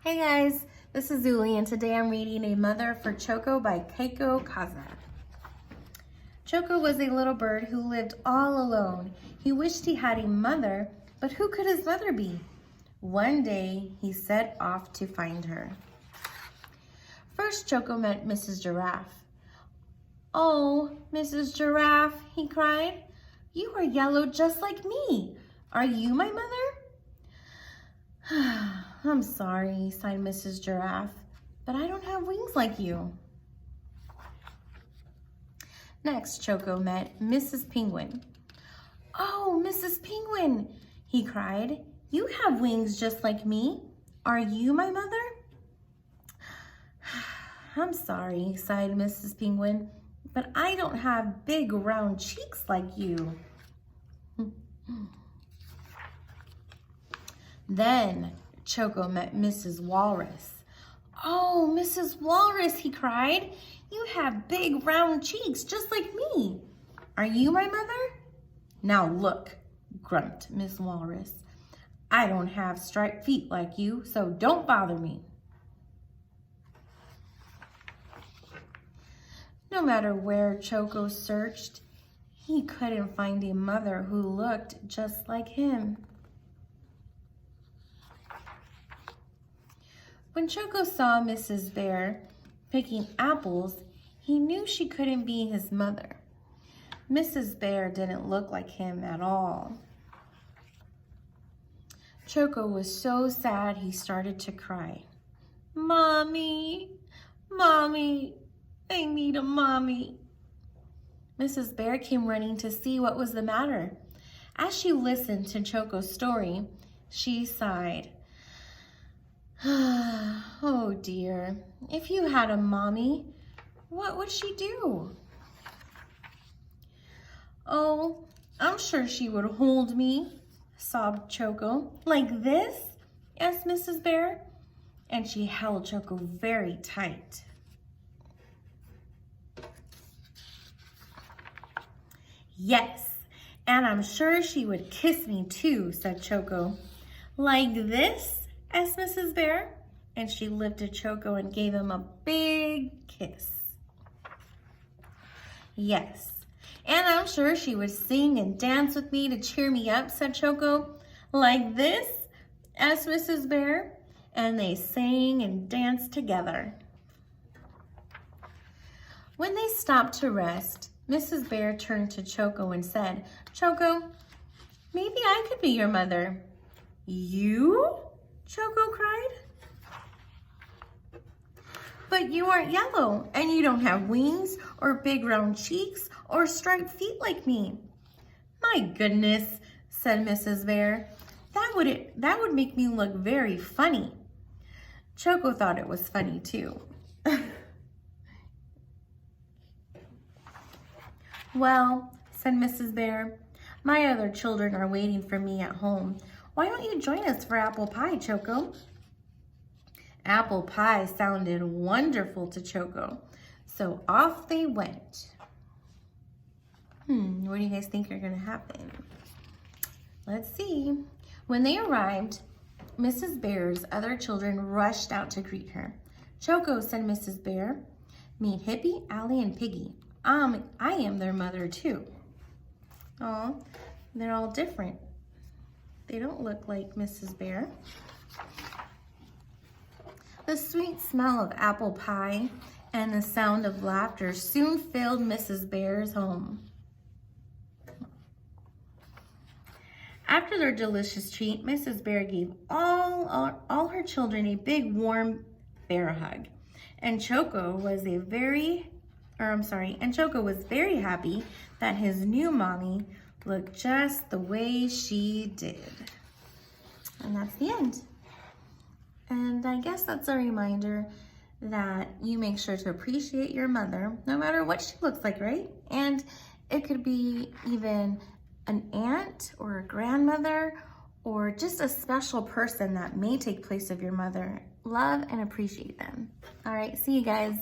Hey guys, this is Zuli and today I'm reading A Mother for Choco by Keiko, Kasza. Choco was a little bird who lived all alone. He wished he had a mother, but who could his mother be? One day, he set off to find her. First, Choco met Mrs. Giraffe. "Oh, Mrs. Giraffe," he cried, "you are yellow just like me. Are you my mother?" "I'm sorry," sighed Mrs. Giraffe, "but I don't have wings like you." Next, Choco met Mrs. Penguin. "Oh, Mrs. Penguin," he cried, "you have wings just like me. Are you my mother?" "I'm sorry," sighed Mrs. Penguin, "but I don't have big round cheeks like you." Then Choco met Mrs. Walrus. "Oh, Mrs. Walrus," he cried, "you have big round cheeks just like me. Are you my mother?" "Now look," grumped Miss Walrus, "I don't have striped feet like you, so don't bother me." No matter where Choco searched, he couldn't find a mother who looked just like him. When Choco saw Mrs. Bear picking apples, he knew she couldn't be his mother. Mrs. Bear didn't look like him at all. Choco was so sad he started to cry. "Mommy, Mommy, I need a mommy." Mrs. Bear came running to see what was the matter. As she listened to Choco's story, she sighed. "Oh dear, if you had a mommy, what would she do?" "Oh, I'm sure she would hold me," sobbed Choco. "Like this?" asked Mrs. Bear, and she held Choco very tight. "Yes, and I'm sure she would kiss me too," said Choco. "Like this?" asked Mrs. Bear, and she lifted Choco and gave him a big kiss. "Yes, and I'm sure she would sing and dance with me to cheer me up," said Choco. "Like this?" asked Mrs. Bear, and they sang and danced together. When they stopped to rest, Mrs. Bear turned to Choco and said, "Choco, maybe I could be your mother." "You?" Choco cried. "But you aren't yellow, and you don't have wings or big round cheeks or striped feet like me." "My goodness," said Mrs. Bear, that would make me look very funny." Choco thought it was funny too. "Well," said Mrs. Bear, "my other children are waiting for me at home. Why don't you join us for apple pie, Choco?" Apple pie sounded wonderful to Choco, so off they went. What do you guys think are gonna happen? Let's see. When they arrived, Mrs. Bear's other children rushed out to greet her. "Choco," said Mrs. Bear, "meet Hippie, Allie, and Piggy. I am their mother too." Oh, they're all different. They don't look like Mrs. Bear. The sweet smell of apple pie and the sound of laughter soon filled Mrs. Bear's home. After their delicious treat, Mrs. Bear gave all her children a big warm bear hug. And Choco was very happy that his new mommy looked just the way she did. And that's the end. And I guess that's a reminder that you make sure to appreciate your mother, no matter what she looks like, right? And it could be even an aunt or a grandmother or just a special person that may take place of your mother. Love and appreciate them. All right, see you guys.